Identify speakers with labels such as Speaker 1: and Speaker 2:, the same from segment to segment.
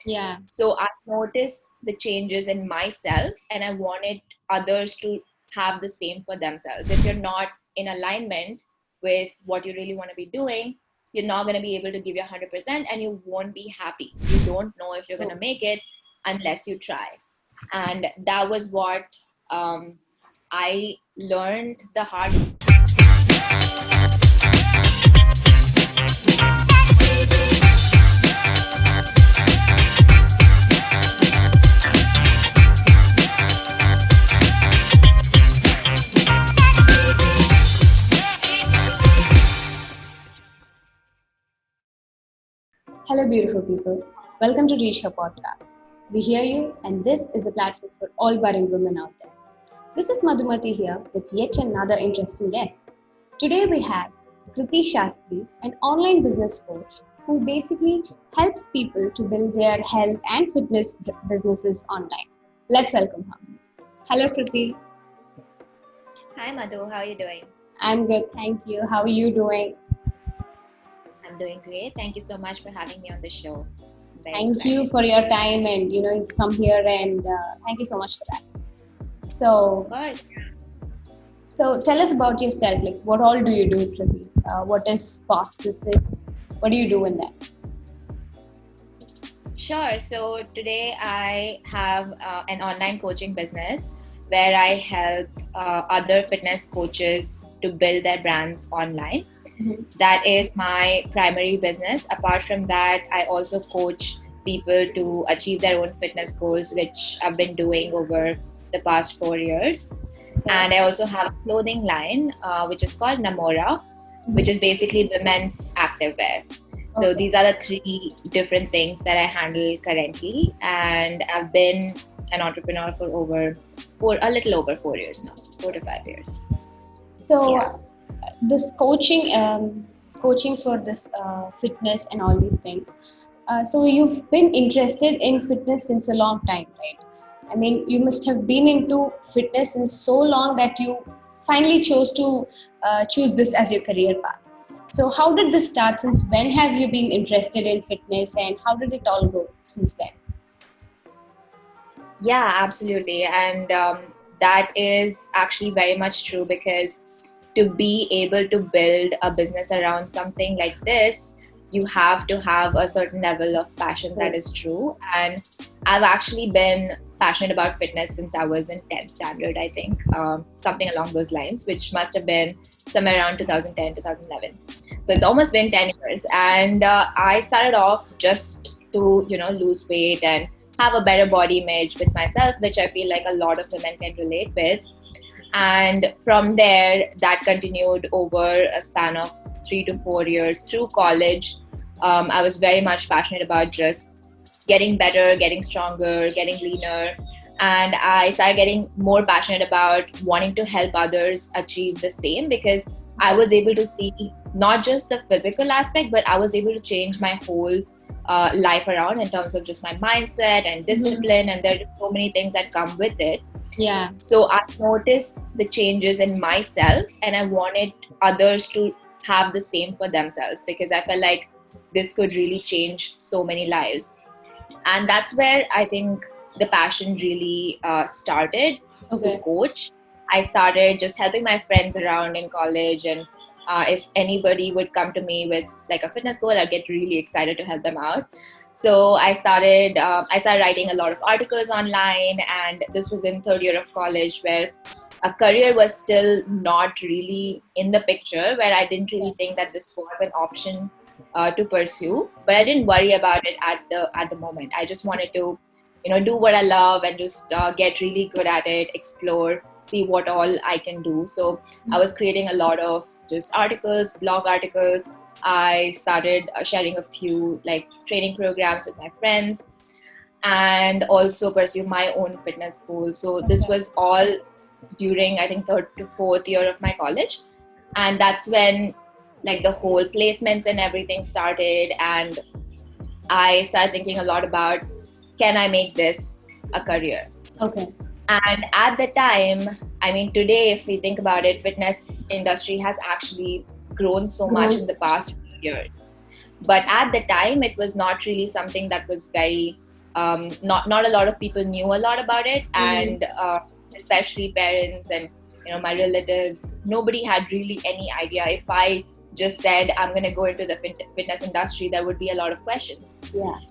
Speaker 1: Yeah.
Speaker 2: So I noticed the changes in myself and I wanted others to have the same for themselves. If you're not in alignment with what you really want to be doing, you're not going to be able to give your 100% and you won't be happy. You don't know if you're going to
Speaker 1: True.
Speaker 2: make it unless you try. And that was what I learned the hard.
Speaker 1: Hello, beautiful people. Welcome to Reach Her podcast. We hear you, and this is a platform for all budding women out there. This is Madhumati here with yet another interesting guest. Today we have Kriti Shastri, an online business coach who basically helps people to build their health and fitness businesses online. Let's welcome her. Hello, Kriti.
Speaker 2: Hi Madhu, how are you doing?
Speaker 1: I'm good, thank you. How are you doing?
Speaker 2: I'm doing great. Thank you so much for having me on the show. I'm very
Speaker 1: Thank you
Speaker 2: excited.
Speaker 1: for your time and you've come here and thank you so much for that.
Speaker 2: Of
Speaker 1: So,
Speaker 2: course.
Speaker 1: so tell us about yourself. Like, what all do you do, Kriti? What is past business? What do you do in that?
Speaker 2: Sure. So today I have an online coaching business where I help other fitness coaches to build their brands online.
Speaker 1: Mhm.
Speaker 2: That is my primary business. Apart from that, I also coach people to achieve their own fitness goals, which I've been doing over the past 4 years.
Speaker 1: Okay.
Speaker 2: And I also have a clothing line, which is called Namora, which is basically women's activewear. So
Speaker 1: Okay.
Speaker 2: these are the three different things that I handle currently, and I've been an entrepreneur for a little over 4 years now, so 4 to 5 years.
Speaker 1: So
Speaker 2: Yeah.
Speaker 1: this coaching for this fitness and all these things. So you've been interested in fitness since a long time, right? I mean, you must have been into fitness in so long that you finally chose to choose this as your career path. So how did this start? Since when have you been interested in fitness, and how did it all go since then?
Speaker 2: Yeah, absolutely. And that is actually very much true because to be able to build a business around something like this, you have to have a certain level of passion. That
Speaker 1: True.
Speaker 2: is true. And I've actually been passionate about fitness since I was in 10th standard, I think, something along those lines, which must have been somewhere around 2010, 2011. So it's almost been 10 years. And I started off just to, lose weight and have a better body image with myself, which I feel like a lot of women can relate with. And from there, that continued over a span of 3 to 4 years through college. I was very much passionate about just getting better, getting stronger, getting leaner. And I started getting more passionate about wanting to help others achieve the same because I
Speaker 1: Okay.
Speaker 2: was able to see not just the physical aspect, but I was able to change my whole life around in terms of just my mindset and
Speaker 1: Mhm.
Speaker 2: discipline. And there are so many things that come with it.
Speaker 1: Yeah.
Speaker 2: So I noticed the changes in myself and I wanted others to have the same for themselves because I felt like this could really change so many lives. And that's where I think the passion really started to
Speaker 1: Okay.
Speaker 2: coach. I started just helping my friends around in college, and if anybody would come to me with like a fitness goal, I'd get really excited to help them out. So I started writing a lot of articles online, and this was in third year of college where a career was still not really in the picture, where I didn't really
Speaker 1: Okay.
Speaker 2: think that this was an option to pursue. But I didn't worry about it at the moment. I just wanted to, do what I love and just get really good at it, explore, see what all I can do. So I was creating a lot of just articles, blog articles. I started sharing a few like training programs with my friends and also pursue my own fitness goals. So this
Speaker 1: Okay.
Speaker 2: was all during I think third to fourth year of my college, and that's when like the whole placements and everything started, and I started thinking a lot about, can I make this a career?
Speaker 1: Okay.
Speaker 2: And at the time, I mean, today if we think about it, fitness industry has actually grown so much in
Speaker 1: Grown.
Speaker 2: the past few years, but at the time it was not really something that was very not a lot of people knew a lot about it, and especially parents and my relatives, nobody had really any idea. If I just said I'm going to go into the fitness industry, there would be a lot of questions.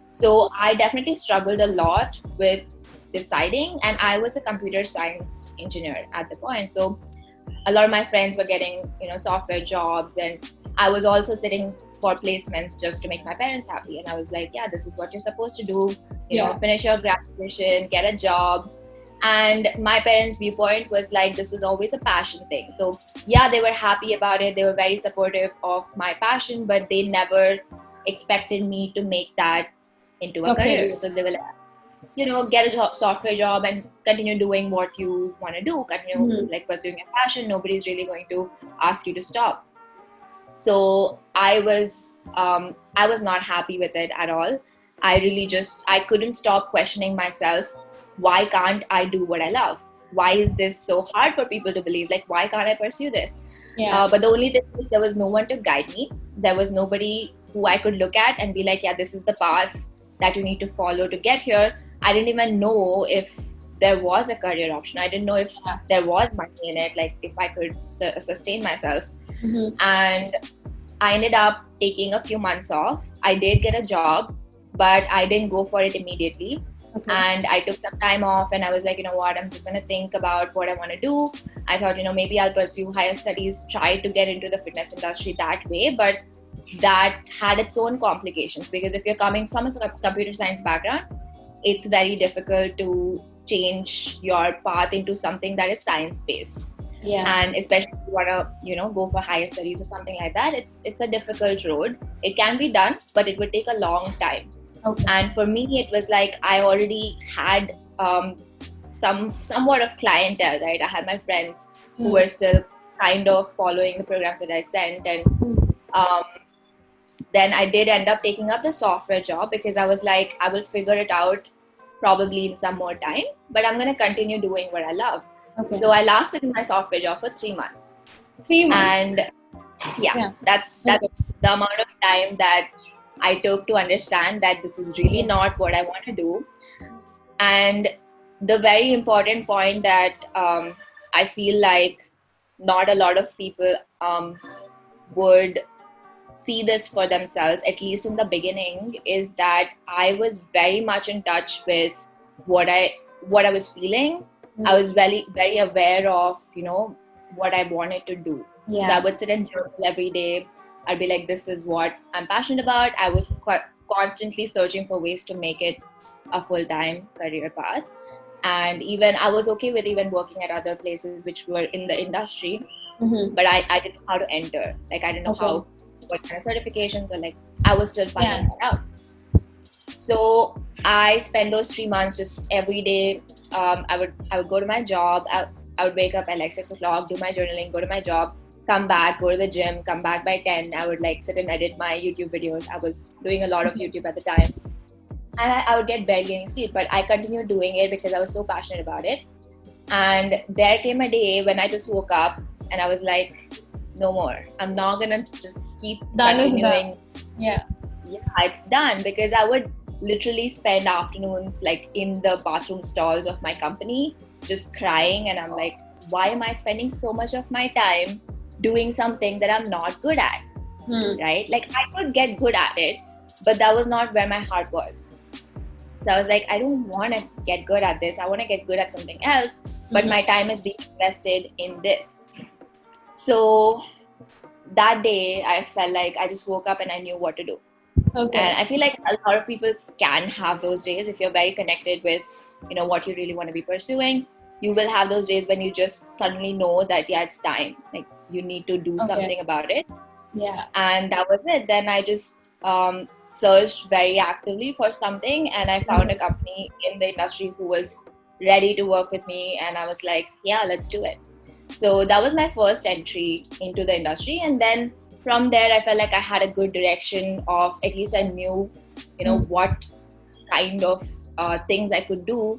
Speaker 2: So I definitely struggled a lot with deciding, and I was a computer science engineer at the point, so a lot of my friends were getting software jobs, and I was also sitting for placements just to make my parents happy. And I was like, yeah, this is what you're supposed to do, finish your graduation, get a job. And my parents' viewpoint was like, this was always a passion thing. So yeah, they were happy about it, they were very supportive of my passion, but they never expected me to make that into a career. So they were like, get a software job and continue doing what you want to do, continue like pursuing your passion. Nobody's really going to ask you to stop. So I was not happy with it at all. I couldn't stop questioning myself. Why can't I do what I love? Why is this so hard for people to believe? Like, why can't I pursue this? But the only thing is, there was no one to guide me. There was nobody who I could look at and be like, yeah, this is the path that you need to follow to get here. I didn't even know if there was a career option. I didn't know if there was money in it, like if I could sustain myself. And I ended up taking a few months off. I did get a job, but I didn't go for it immediately. And I took some time off, and I was like, you know what, I'm just going to think about what I want to do. I thought, maybe I'll pursue higher studies, try to get into the fitness industry that way. But that had its own complications, because if you're coming from a computer science background, it's very difficult to change your path into something that is science-based. And especially if you want to go for higher studies or something like that, it's a difficult road. It can be done, but it would take a long time. And for me, it was like I already had somewhat of clientele, right? I had my friends who were still kind of following the programs that I sent, and then I did end up taking up the software job, because I was like, I will figure it out probably in some more time, but I'm going to continue doing what I love. So I lasted in my software job for 3 months.
Speaker 1: 3 months.
Speaker 2: And that's the amount of time that I took to understand that this is really not what I want to do. And the very important point that I feel like not a lot of people would see this for themselves, at least in the beginning, is that I was very much in touch with what I was feeling. I was very, very aware of, what I wanted to do. So I would sit and journal every day. I'd be like, this is what I'm passionate about. I was constantly searching for ways to make it a full-time career path. And even I was okay with even working at other places which were in the industry, but I didn't know how to enter. Like, I didn't know what kind of certifications, or like, I was still finding that out. So I spent those 3 months just every day. I would go to my job. I would wake up at like 6 o'clock, do my journaling, go to my job, come back, go to the gym, come back by 10. I would like sit and edit my YouTube videos. I was doing a lot of YouTube at the time. And I would get barely any sleep, but I continued doing it because I was so passionate about it. And there came a day when I just woke up and I was like, no more. I'm not going to just keep continuing. It's done. Because I would literally spend afternoons like in the bathroom stalls of my company just crying, and I'm like, why am I spending so much of my time doing something that I'm not good at? Right? Like, I could get good at it, but that was not where my heart was. So I was like, I don't want to get good at this. I want to get good at something else, but my time is being invested in this. So that day I felt like I just woke up and I knew what to do. And I feel like a lot of people can have those days. If you're very connected with, what you really want to be pursuing, you will have those days when you just suddenly know that, it's time. Like, you need to do something about it. And that was it. Then I just searched very actively for something, and I found a company in the industry who was ready to work with me, and I was like, yeah, let's do it. So that was my first entry into the industry. And then from there, I felt like I had a good direction of, at least I knew, what kind of things I could do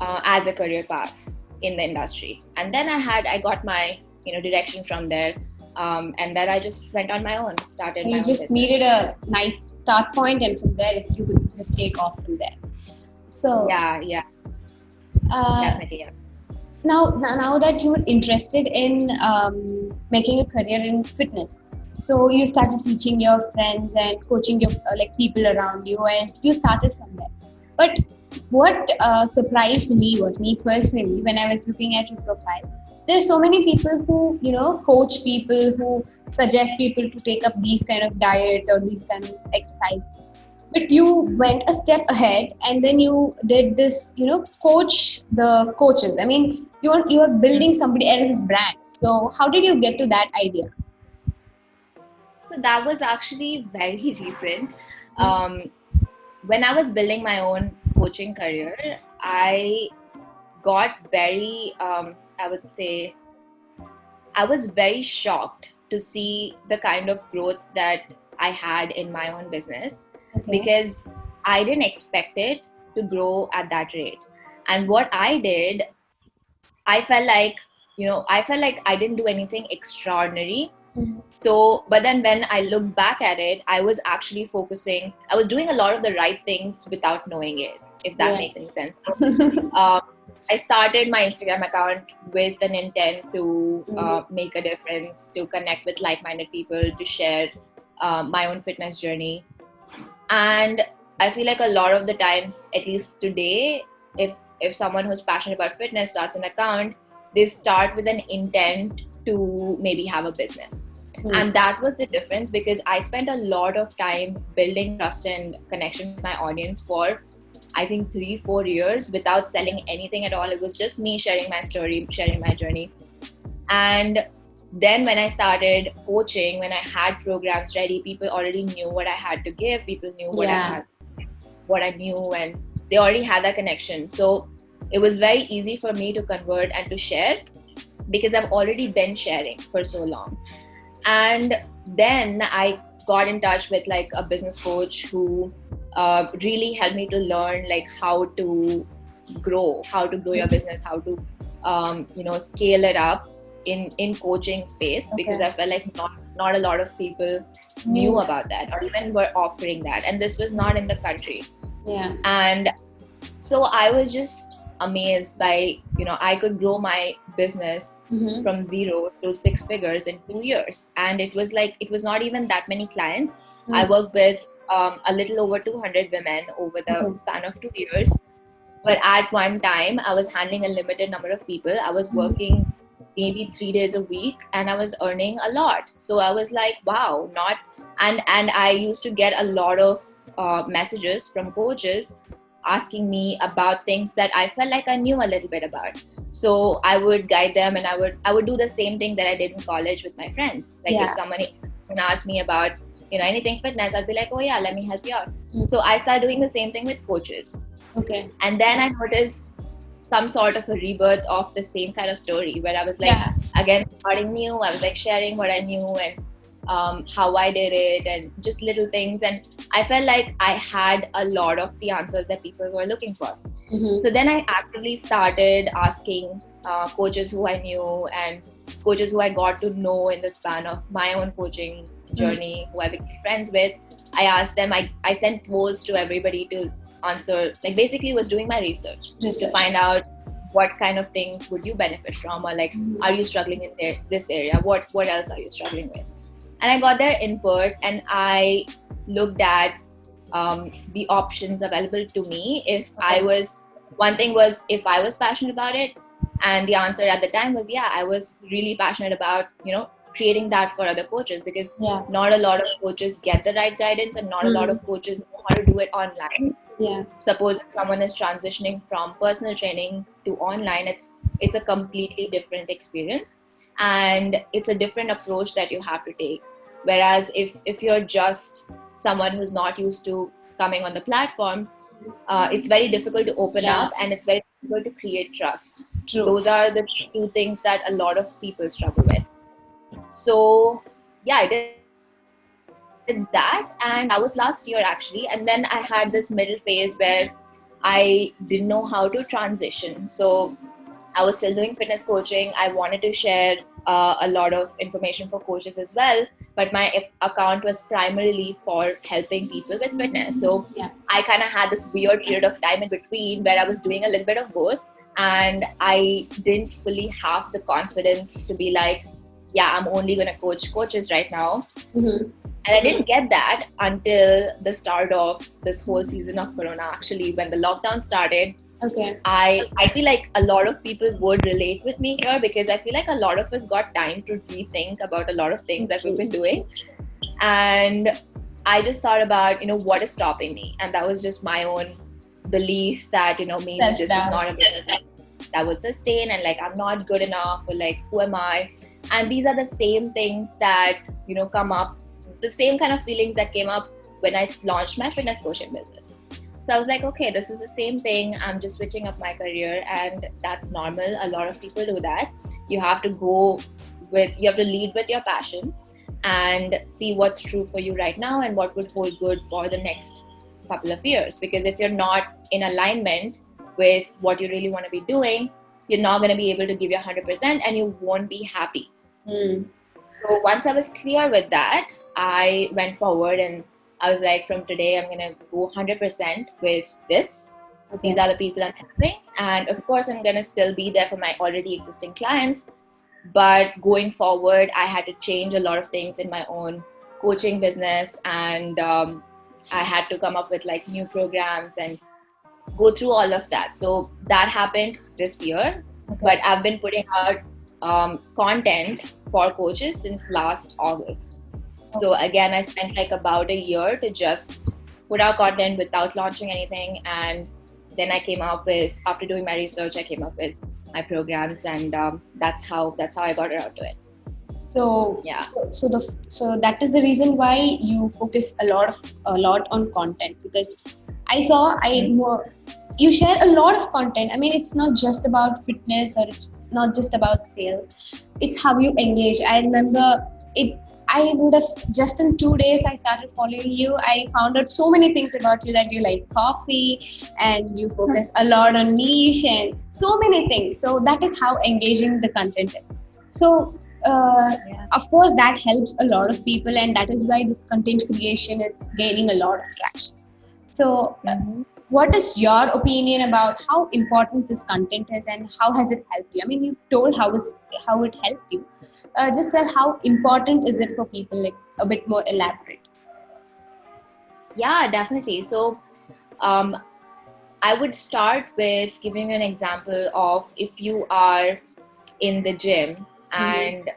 Speaker 2: as a career path in the industry. And then I got my, direction from there. And then I just went on my own, started my own
Speaker 1: You just
Speaker 2: business.
Speaker 1: needed a nice start point, and from there you could just take off from there. So,
Speaker 2: Yeah,
Speaker 1: uh,
Speaker 2: definitely. Yeah.
Speaker 1: now that you were interested in making a career in fitness, so you started teaching your friends and coaching your like people around you, and you started from there. But what surprised me was, me personally, when I was looking at your profile, there's so many people who coach people, who suggest people to take up these kind of diet or these kind of exercise, but you went a step ahead and then you did this, coach the coaches. I mean, you're building somebody else's brand. So how did you get to that idea?
Speaker 2: So that was actually very recent.
Speaker 1: Mm.
Speaker 2: Um, when I was building my own coaching career, I got very, I would say, I was very shocked to see the kind of growth that I had in my own business
Speaker 1: Okay.
Speaker 2: because I didn't expect it to grow at that rate. And what I did, I felt like, I felt like I didn't do anything extraordinary.
Speaker 1: Mhm.
Speaker 2: So, but then when I look back at it, I was actually focusing, I was doing a lot of the right things without knowing it, if that
Speaker 1: Yeah.
Speaker 2: makes any sense. So, um, I started my Instagram account with an intent to
Speaker 1: Mhm.
Speaker 2: make a difference, to connect with like minded people, to share my own fitness journey. And I feel like a lot of the times, at least today, if someone who's passionate about fitness starts an account, they start with an intent to maybe have a business.
Speaker 1: Mm.
Speaker 2: And that was the difference because I spent a lot of time building trust and connection with my audience for I think 3-4 years without selling anything at all. It was just me sharing my story, sharing my journey. And then when I started coaching, when I had programs ready, people already knew what I had to give. People knew
Speaker 1: Yeah.
Speaker 2: what I knew, and they already had that connection. So it was very easy for me to convert and to share because I've already been sharing for so long. And then I got in touch with like a business coach who really helped me to learn like how to grow your business, how to scale it up in coaching space, because
Speaker 1: Okay.
Speaker 2: I felt like not a lot of people knew
Speaker 1: New.
Speaker 2: about that or even were offering that, and this was not in the country.
Speaker 1: Yeah.
Speaker 2: And so I was just amazed by, I could grow my business
Speaker 1: Mm-hmm.
Speaker 2: from 0 to 6 figures in 2 years. And it was like, it was not even that many clients. I
Speaker 1: Mm.
Speaker 2: worked with a little over 200 women over the
Speaker 1: Okay.
Speaker 2: span of 2 years. But at one time, I was handling a limited number of people. I was
Speaker 1: Mhm.
Speaker 2: working maybe 3 days a week and I was earning a lot. So I was like, wow, not. And I used to get a lot of messages from coaches asking me about things that I felt like I knew a little bit about. So I would guide them, and I would do the same thing that I did in college with my friends. Like if
Speaker 1: Yeah.
Speaker 2: someone asked me about anything fitness, I'd be like, oh yeah, let me help you out.
Speaker 1: Mm.
Speaker 2: So I started doing the same thing with coaches.
Speaker 1: Okay.
Speaker 2: And then I noticed some sort of a rebirth of the same kind of story where I was like,
Speaker 1: Yeah.
Speaker 2: again, starting new. I was like sharing what I knew and how I did it and just little things. And I felt like I had a lot of the answers that people were looking for.
Speaker 1: Mm-hmm.
Speaker 2: So then I actively started asking coaches who I knew and coaches who I got to know in the span of my own coaching journey, who I became friends with. I asked them, I sent polls to everybody to answer, like basically was doing my research to
Speaker 1: Research.
Speaker 2: find out what kind of things would you benefit from, or like,
Speaker 1: Mhm.
Speaker 2: are you struggling in this area? What else are you struggling with? And I got their input and I looked at the options available to me. If I
Speaker 1: Okay.
Speaker 2: was, one thing was if I was passionate about it, and the answer at the time was yeah, I was really passionate about creating that for other coaches, because
Speaker 1: Yeah.
Speaker 2: not a lot of coaches get the right guidance and not a lot
Speaker 1: Mm.
Speaker 2: of coaches know how to do it online.
Speaker 1: Yeah.
Speaker 2: Suppose if someone is transitioning from personal training to online, it's a completely different experience, and it's a different approach that you have to take. Whereas if you're just someone who's not used to coming on the platform, it's very difficult to open
Speaker 1: Yeah.
Speaker 2: up and it's very difficult to create trust.
Speaker 1: True.
Speaker 2: Those are the two things that a lot of people struggle with. So yeah, I did that, and that was last year actually. And then I had this middle phase where I didn't know how to transition. So I was still doing fitness coaching. I wanted to share a lot of information for coaches as well, but my account was primarily for helping people with fitness. So
Speaker 1: Yeah.
Speaker 2: I kind of had this weird period of time in between where I was doing a little bit of both, and I didn't fully have the confidence to be like, yeah, I'm only going to coach coaches right now.
Speaker 1: Mm-hmm.
Speaker 2: And I didn't get that until the start of this whole season of Corona. Actually, when the lockdown started,
Speaker 1: Okay.
Speaker 2: I feel like a lot of people would relate with me here, because I feel like a lot of us got time to rethink about a lot of things that we've been doing. And I just thought about, what is stopping me? And that was just my own belief that, maybe this is not a business that would sustain, and like I'm not good enough, or like who am I? And these are the same things that, come up, the same kind of feelings that came up when I launched my fitness coaching business. So I was like, okay, this is the same thing. I'm just switching up my career, and that's normal. A lot of people do that. You have to lead with your passion and see what's true for you right now and what would hold good for the next couple of years. Because if you're not in alignment with what you really want to be doing, you're not going to be able to give your 100% and you won't be happy. So once I was clear with that, I went forward and I was like, from today, I'm going to go 100% with this.
Speaker 1: Okay.
Speaker 2: These are the people I'm helping. And of course, I'm going to still be there for my already existing clients. But going forward, I had to change a lot of things in my own coaching business. And I had to come up with like new programs and go through all of that. So that happened this year.
Speaker 1: Okay.
Speaker 2: But I've been putting out content for coaches since last August. So again, I spent like about a year to just put out content without launching anything. And then I came up with, after doing my research, I came up with my programs, and that's how I got around to it.
Speaker 1: So
Speaker 2: yeah.
Speaker 1: So that is the reason why you focus a lot on content, because I saw you share a lot of content. I mean, it's not just about fitness, or it's not just about sales. It's how you engage. I remember it. I would have just in 2 days I started following you. I found out so many things about you, that you like coffee and you focus a lot on niche and so many things. So that is how engaging the content is. So of course that helps a lot of people, and that is why this content creation is gaining a lot of traction. So what is your opinion about how important this content is, and how has it helped you? I mean, you told how it helped you. Just tell how important is it for people, like a bit more elaborate.
Speaker 2: Yeah, definitely. So I would start with giving an example of, if you are in the gym and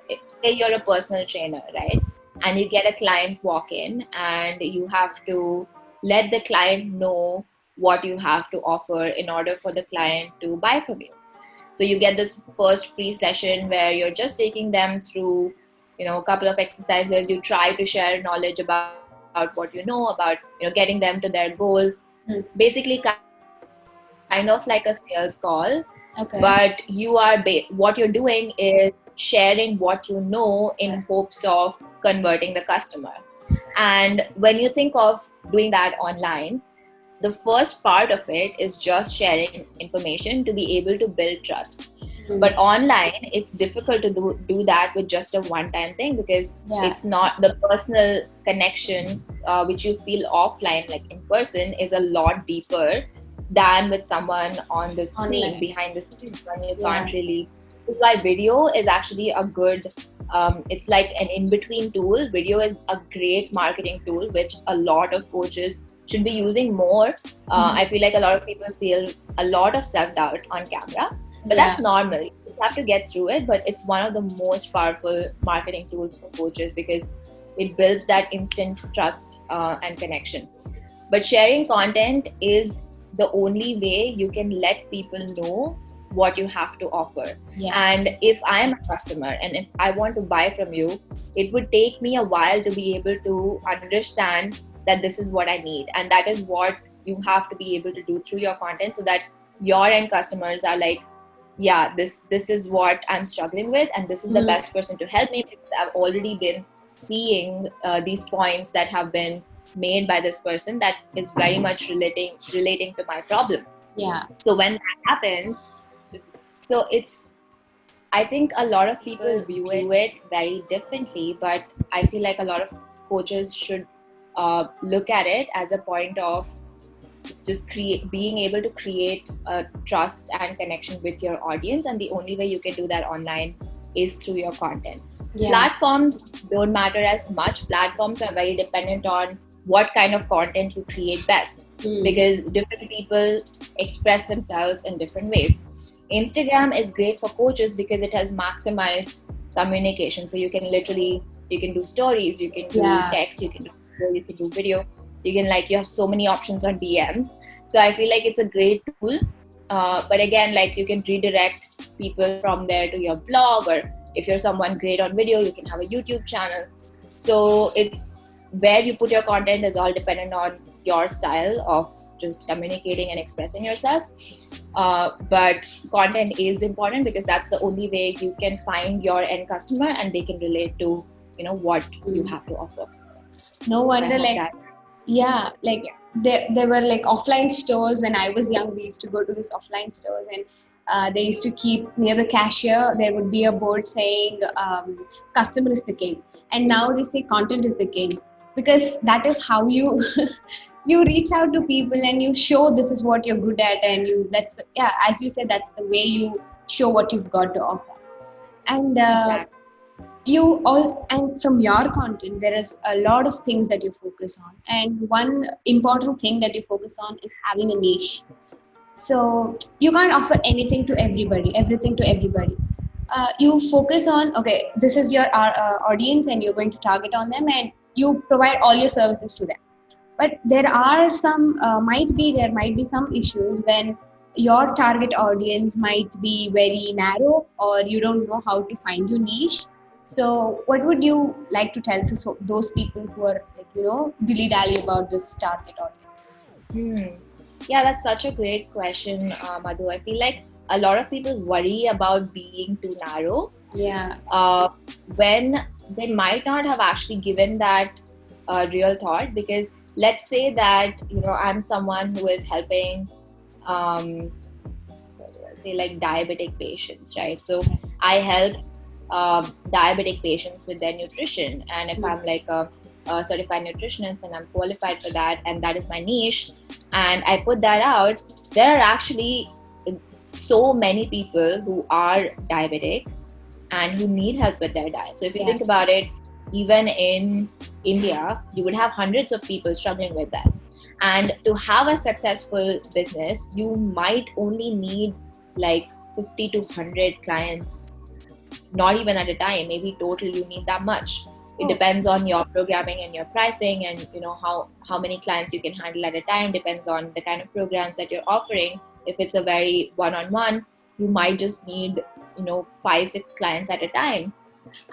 Speaker 2: say you're a personal trainer, right? And you get a client walk in, and you have to let the client know what you have to offer in order for the client to buy from you. So you get this first free session where you're just taking them through, a couple of exercises. You try to share knowledge about what you know about, getting them to their goals. Basically, kind of like a sales call. Okay. But what you're doing is sharing what you know in hopes of converting the customer. And when you think of doing that online, the first part of it is just sharing information to be able to build trust. But online, it's difficult to do that with just a one-time thing, because it's not the personal connection which you feel offline, like in person, is a lot deeper than with someone on the screen, online, behind the screen, when you can't really. This is why video is actually a good, it's like an in-between tool. Video is a great marketing tool, which a lot of coaches should be using more. I feel like a lot of people feel a lot of self-doubt on camera, but that's normal. You have to get through it, but it's one of the most powerful marketing tools for coaches, because it builds that instant trust and connection. But sharing content is the only way you can let people know what you have to offer. And if I'm a customer and if I want to buy from you, it would take me a while to be able to understand that this is what I need. And that is what you have to be able to do through your content, so that your end customers are like, yeah, this is what I'm struggling with, and this is the best person to help me, because I've already been seeing these points that have been made by this person that is very much relating to my problem. So when that happens, so it's I think a lot of people view it very differently, but I feel like a lot of coaches should look at it as a point of just being able to create a trust and connection with your audience, and the only way you can do that online is through your content. Platforms don't matter as much. Platforms are very dependent on what kind of content you create best, because different people express themselves in different ways. Instagram is great for coaches because it has maximized communication, so you can do stories, you can do text, you can do video, you have so many options on DMs. So I feel like it's a great tool, but again, like, you can redirect people from there to your blog, or if you're someone great on video, you can have a YouTube channel. So it's where you put your content is all dependent on your style of just communicating and expressing yourself. But content is important because that's the only way you can find your end customer and they can relate to what you have to offer.
Speaker 1: No wonder, there were like offline stores when I was young. We used to go to these offline stores, and they used to keep near the cashier. There would be a board saying "Customer is the king," and now they say "Content is the king," because that is how you you reach out to people and you show this is what you're good at, and as you said, that's the way you show what you've got to offer. And
Speaker 2: Exactly.
Speaker 1: and from your content there is a lot of things that you focus on, and one important thing that you focus on is having a niche. So you can't offer everything to everybody. You focus on, okay, this is your audience and you're going to target on them, and you provide all your services to them. But there are some there might be some issues when your target audience might be very narrow, or you don't know how to find your niche. So what would you like to tell to those people who are dilly dally about this target audience?
Speaker 2: Yeah, that's such a great question, Madhu. I feel like a lot of people worry about being too narrow. When they might not have actually given that real thought, because let's say that I'm someone who is helping say like diabetic patients, right? So I help diabetic patients with their nutrition, and if I'm like a certified nutritionist and I'm qualified for that, and that is my niche, and I put that out, there are actually so many people who are diabetic and who need help with their diet. So if you think about it, even in India, you would have hundreds of people struggling with that. And to have a successful business, you might only need like 50 to 100 clients, not even at a time. Maybe total you need that much. It depends on your programming and your pricing, and how many clients you can handle at a time. Depends on the kind of programs that you're offering. If it's a very one-on-one, you might just need 5-6 clients at a time.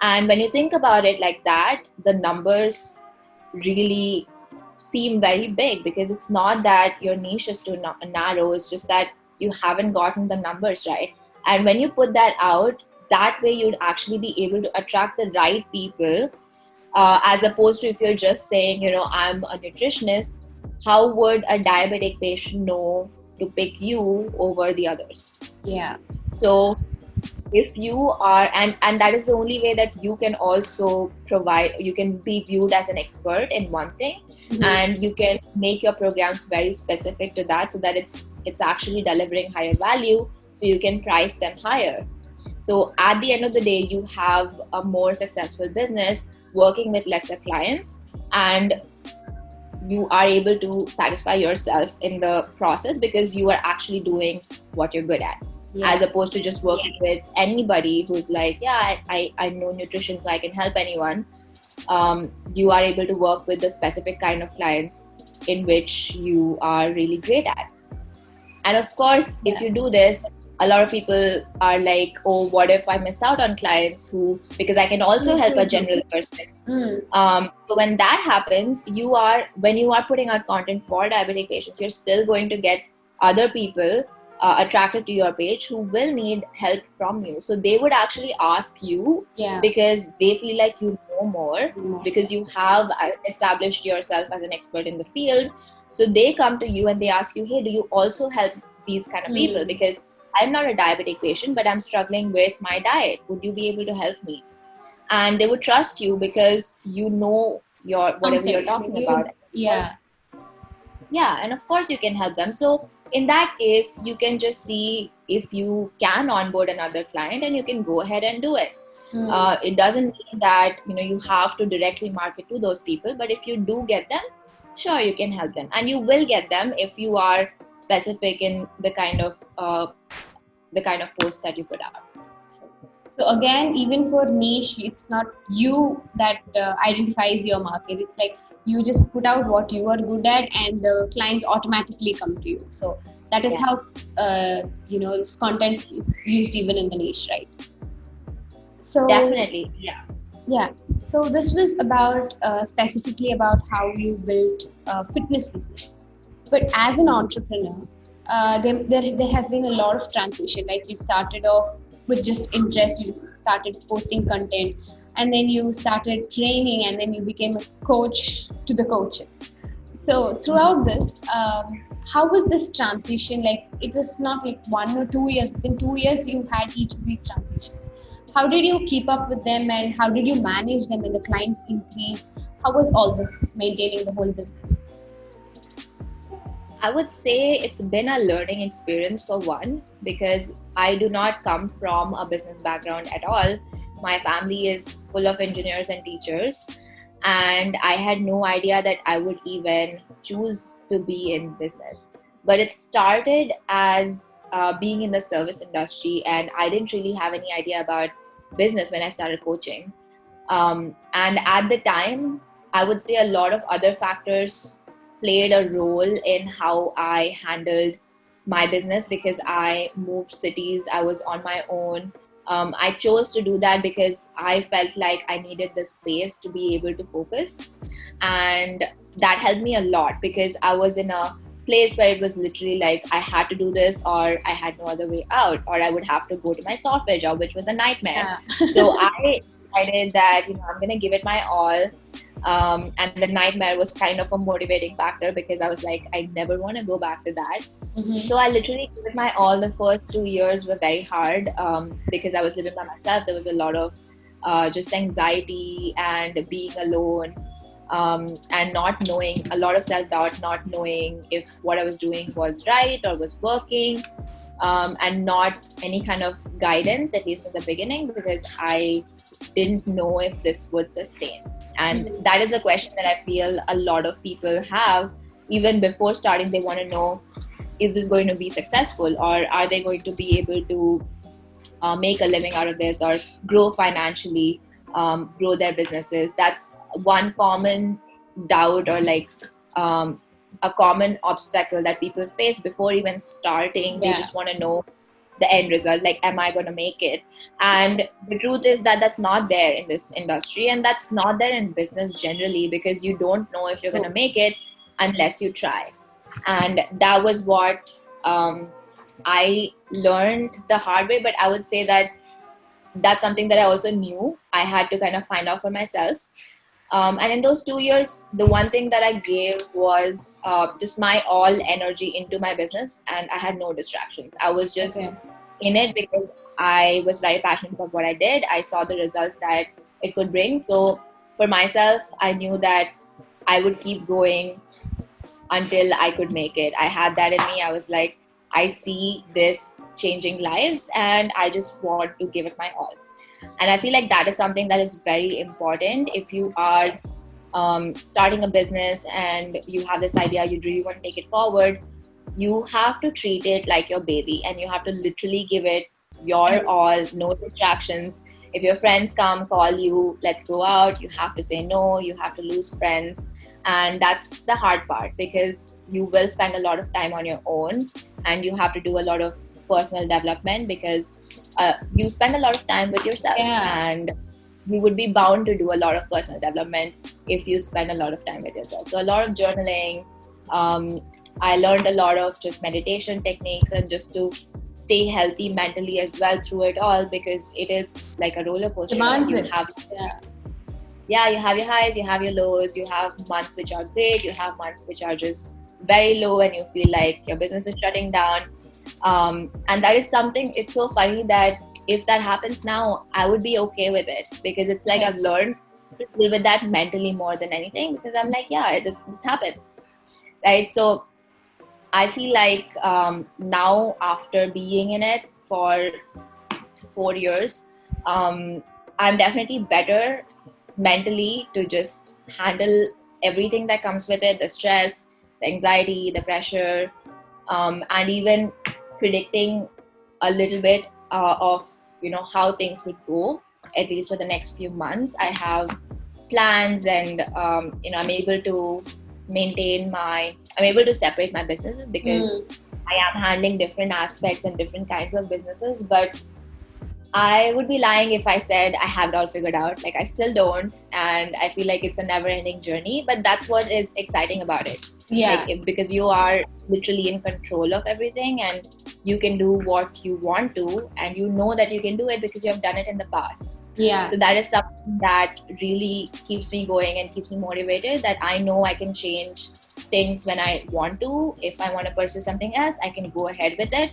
Speaker 2: And when you think about it like that, the numbers really seem very big, because it's not that your niche is too narrow, it's just that you haven't gotten the numbers right. And when you put that out, that way you'd actually be able to attract the right people, as opposed to if you're just saying, I'm a nutritionist, how would a diabetic patient know to pick you over the others? So if you are, and that is the only way that you can also provide, you can be viewed as an expert in one thing, and you can make your programs very specific to that, so that it's actually delivering higher value, so you can price them higher. So at the end of the day, you have a more successful business working with lesser clients, and you are able to satisfy yourself in the process because you are actually doing what you're good at. As opposed to just working with anybody who's like, I know nutrition, so I can help anyone. You are able to work with the specific kind of clients in which you are really great at. And of course, if you do this, a lot of people are like, oh, what if I miss out on clients because I can also help a general person. So when that happens, when you are putting out content for diabetic patients, you're still going to get other people attracted to your page who will need help from you. So they would actually ask you because they feel like you know more, because you have established yourself as an expert in the field. So they come to you and they ask you, hey, do you also help these kind of people? Because I'm not a diabetic patient, but I'm struggling with my diet. Would you be able to help me? And they would trust you because you know your whatever you're
Speaker 1: Something. I mean,
Speaker 2: talking about.
Speaker 1: yeah.
Speaker 2: Yeah, and of course you can help them. So in that case, you can just see if you can onboard another client, and you can go ahead and do it. It doesn't mean that you have to directly market to those people, but if you do get them, sure, you can help them, and you will get them if you are specific in the kind of post that you put out.
Speaker 1: So again, even for niche, it's not you that identifies your market. It's like you just put out what you are good at, and the clients automatically come to you. So that is how
Speaker 2: Yes,
Speaker 1: this content is used even in the niche, right? So
Speaker 2: definitely. Yeah.
Speaker 1: yeah. So this was about specifically about how you built fitness business. But as an entrepreneur, there has been a lot of transition. Like you started off with just interest, you started posting content, and then you started training, and then you became a coach to the coaches. So throughout this, how was this transition? Like it was not like 1 or 2 years. Within 2 years, you had each of these transitions. How did you keep up with them, and how did you manage them when the clients increased? How was all this maintaining the whole business?
Speaker 2: I would say it's been a learning experience for one, because I do not come from a business background at all. My family is full of engineers and teachers, and I had no idea that I would even choose to be in business. But it started as being in the service industry, and I didn't really have any idea about business when I started coaching. And at the time, I would say a lot of other factors played a role in how I handled my business, because I moved cities, I was on my own. I chose to do that because I felt like I needed the space to be able to focus. And that helped me a lot, because I was in a place where it was literally like I had to do this, or I had no other way out, or I would have to go to my software job, which was a nightmare.
Speaker 1: Yeah.
Speaker 2: So I decided that I'm going to give it my all. And the nightmare was kind of a motivating factor, because I was like, I never want to go back to that. So I literally gave it my all. The first 2 years were very hard, because I was living by myself. There was a lot of just anxiety and being alone, and not knowing, a lot of self-doubt, not knowing if what I was doing was right or was working, and not any kind of guidance, at least in the beginning, because I didn't know if this would sustain. And that is a question that I feel a lot of people have. Even before starting, they want to know, is this going to be successful, or are they going to be able to make a living out of this, or grow financially, grow their businesses. That's one common doubt, or like a common obstacle that people face before even starting. They
Speaker 1: Yeah.
Speaker 2: just want to know the end result, like, am I going to make it? And the truth is that that's not there in this industry, and that's not there in business generally, because you don't know if you're going to make it unless you try. And that was what I learned the hard way. But I would say that that's something that I also knew I had to kind of find out for myself. And in those 2 years, the one thing that I gave was just my all energy into my business, and I had no distractions. I was just in it because I was very passionate about what I did. I saw the results that it could bring. So for myself, I knew that I would keep going until I could make it. I had that in me. I was like, I see this changing lives, and I just want to give it my all. And I feel like that is something that is very important. If you are starting a business and you have this idea, you really want to take it forward, you have to treat it like your baby, and you have to literally give it your all, no distractions. If your friends come, call you, let's go out, you have to say no, you have to lose friends. And that's the hard part, because you will spend a lot of time on your own, and you have to do a lot of personal development, because you spend a lot of time with yourself, and you would be bound to do a lot of personal development if you spend a lot of time with yourself. So a lot of journaling. I learned a lot of just meditation techniques, and just to stay healthy mentally as well through it all, because it is like a roller coaster. You have you have your highs, you have your lows, you have months which are great, you have months which are just very low, and you feel like your business is shutting down. And that is something, it's so funny that if that happens now, I would be okay with it, because it's like I've learned to deal with that mentally more than anything, because I'm like, yeah, this happens, right? So I feel like now, after being in it for 4 years, I'm definitely better mentally to just handle everything that comes with it, the stress, the anxiety, the pressure, and even predicting a little bit of how things would go, at least for the next few months. I have plans, and I'm able to separate my businesses, because I am handling different aspects and different kinds of businesses. But I would be lying if I said I have it all figured out. Like, I still don't, and I feel like it's a never-ending journey. But that's what is exciting about it.
Speaker 1: Yeah.
Speaker 2: Like, because you are literally in control of everything, and you can do what you want to, and you know that you can do it because you have done it in the past.
Speaker 1: Yeah.
Speaker 2: So that is something that really keeps me going and keeps me motivated, that I know I can change things when I want to. If I want to pursue something else, I can go ahead with it.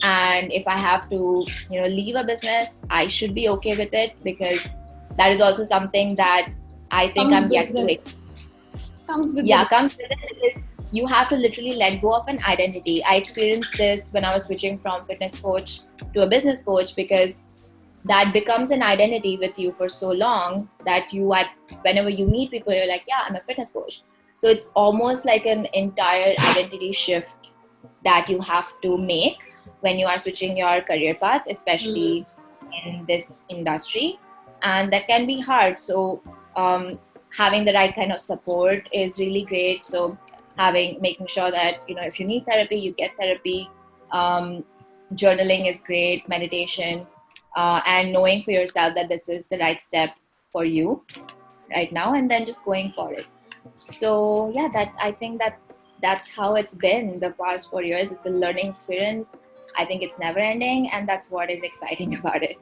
Speaker 2: And if I have to leave a business, I should be okay with it, because that is also something that I think I'm yet to
Speaker 1: comes with
Speaker 2: comes with it, because you have to literally let go of an identity. I experienced this when I was switching from fitness coach to a business coach, because that becomes an identity with you for so long that whenever you meet people, you're like, yeah, I'm a fitness coach. So it's almost like an entire identity shift that you have to make when you are switching your career path, especially in this industry. And that can be hard. So having the right kind of support is really great. So making sure that if you need therapy, you get therapy. Journaling is great, meditation, and knowing for yourself that this is the right step for you right now, and then just going for it. So yeah, I think that's how it's been the past 4 years. It's a learning experience. I think it's never ending, and that's what is exciting about it.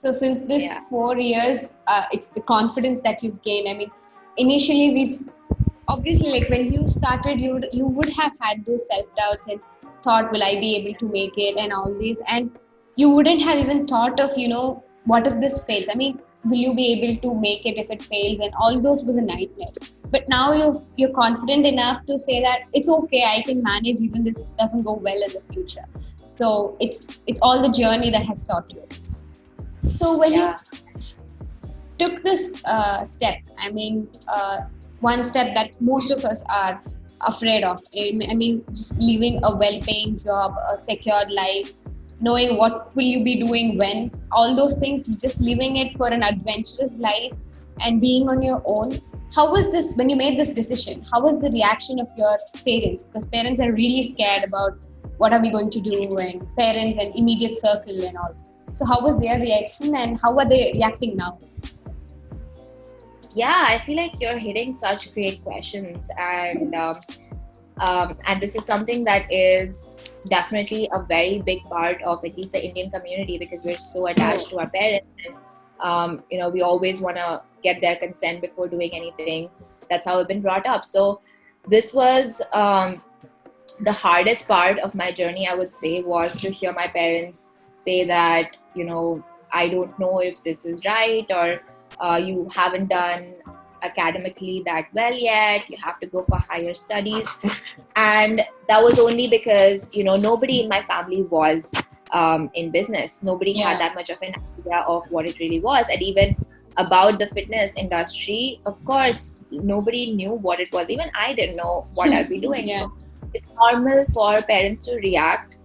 Speaker 1: So since this 4 years, it's the confidence that you've gained. I mean, initially we've obviously, like, when you started, you would have had those self-doubts and thought, will I be able to make it, and all these, and you wouldn't have even thought of, what if this fails? I mean, will you be able to make it if it fails? And all those was a nightmare. But now you're confident enough to say that it's okay, I can manage even this doesn't go well in the future. So it's all the journey that has taught you. So when you took this step, I mean, one step that most of us are afraid of, I mean, just leaving a well-paying job, a secured life, knowing what will you be doing when, all those things, just leaving it for an adventurous life and being on your own. How was this when you made this decision? How was the reaction of your parents? Because parents are really scared about what are we going to do, and parents and immediate circle and all. So how was their reaction, and how are they reacting now?
Speaker 2: Yeah, I feel like you're hitting such great questions, and this is something that is definitely a very big part of at least the Indian community, because we're so attached to our parents, and we always want to get their consent before doing anything. That's how we've been brought up. So this was the hardest part of my journey, I would say, was to hear my parents say that I don't know if this is right, or you haven't done academically that well yet, you have to go for higher studies. And that was only because nobody in my family was in business. Nobody had that much of an idea of what it really was, and even about the fitness industry, of course, nobody knew what it was. Even I didn't know what I'd be doing. So it's normal for parents to react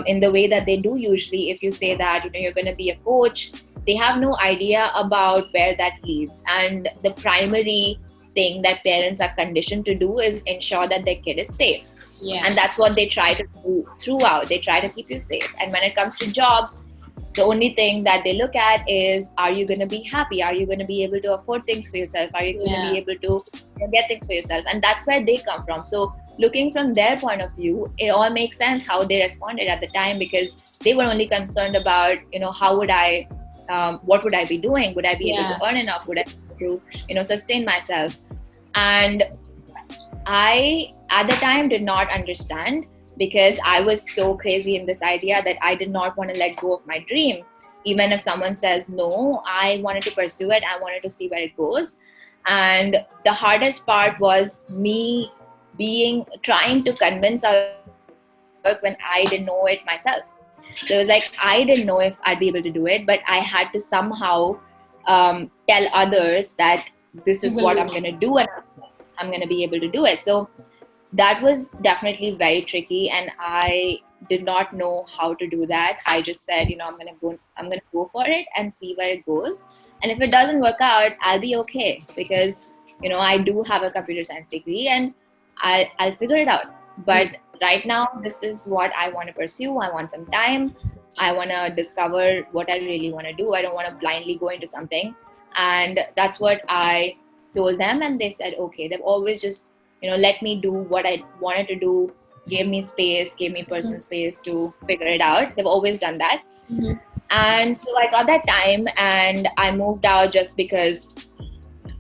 Speaker 2: in the way that they do usually. If you say that you're going to be a coach, they have no idea about where that leads. And the primary thing that parents are conditioned to do is ensure that their kid is safe. And that's what they try to do throughout. They try to keep you safe. And when it comes to jobs, the only thing that they look at is, are you going to be happy? Are you going to be able to afford things for yourself? Are you going to be able to get things for yourself? And that's where they come from. So looking from their point of view, it all makes sense how they responded at the time, because they were only concerned about, how would I, what would I be doing? Would I be able to earn enough? Would I be able to, sustain myself? And I, at the time, did not understand because I was so crazy in this idea that I did not want to let go of my dream. Even if someone says no, I wanted to pursue it. I wanted to see where it goes. And the hardest part was me trying to convince others to do the work when I didn't know it myself. So it was like I didn't know if I'd be able to do it, but I had to somehow tell others that this
Speaker 1: You
Speaker 2: is
Speaker 1: will
Speaker 2: what
Speaker 1: do
Speaker 2: I'm
Speaker 1: it.
Speaker 2: going to do and I'm going to be able to do it. So that was definitely very tricky, and I did not know how to do that. I just said, I'm gonna go for it and see where it goes. And if it doesn't work out, I'll be okay, because I do have a computer science degree, and I'll figure it out. But right now, this is what I want to pursue. I want some time. I want to discover what I really want to do. I don't want to blindly go into something. And that's what I told them, and they said okay. They've always just let me do what I wanted to do, gave me space, gave me personal space to figure it out. They've always done that. And so I got that time, and I moved out just because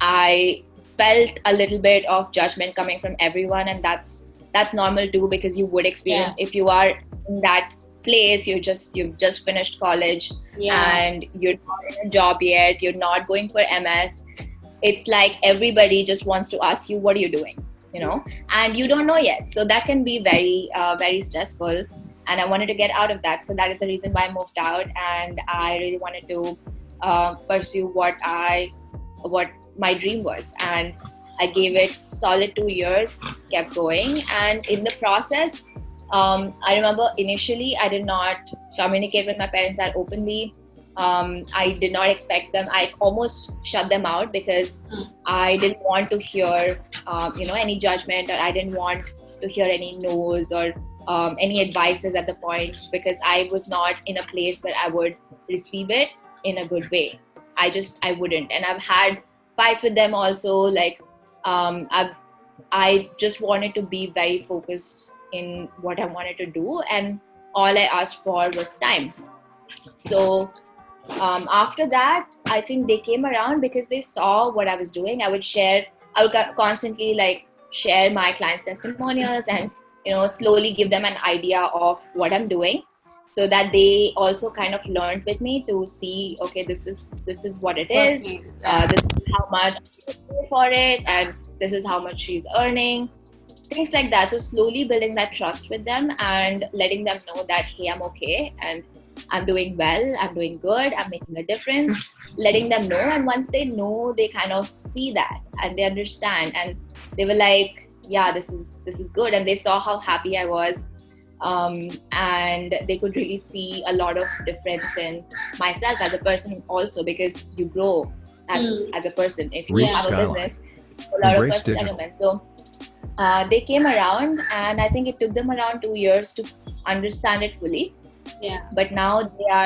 Speaker 2: I felt a little bit of judgment coming from everyone, and that's normal too, because you would experience, if you are in that place, you've just finished college, and you're not in a job yet, you're not going for MS. It's like everybody just wants to ask you, what are you doing, and you don't know yet. So that can be very very stressful, and I wanted to get out of that. So that is the reason why I moved out, and I really wanted to pursue what my dream was. And I gave it solid 2 years, kept going, and in the process, I remember initially I did not communicate with my parents that openly. I did not expect them. I almost shut them out because I didn't want to hear, any judgment, or I didn't want to hear any no's or any advices at the point, because I was not in a place where I would receive it in a good way. I wouldn't. And I've had fights with them also. Like, I just wanted to be very focused in what I wanted to do, and all I asked for was time. So after that, I think they came around because they saw what I was doing. I would constantly share my clients' testimonials, and slowly give them an idea of what I'm doing, so that they also kind of learned with me to see, okay, this is what it is. This is how much you pay for it, and this is how much she's earning. Things like that. So slowly building that trust with them and letting them know that, hey, I'm okay, and I'm doing well, I'm doing good, I'm making a difference, letting them know. And once they know, they kind of see that and they understand, and they were like, yeah, this is good. And they saw how happy I was, and they could really see a lot of difference in myself as a person also, because you grow as a person if you have a business, a lot of personal elements. So they came around, and I think it took them around 2 years to understand it fully. But now they are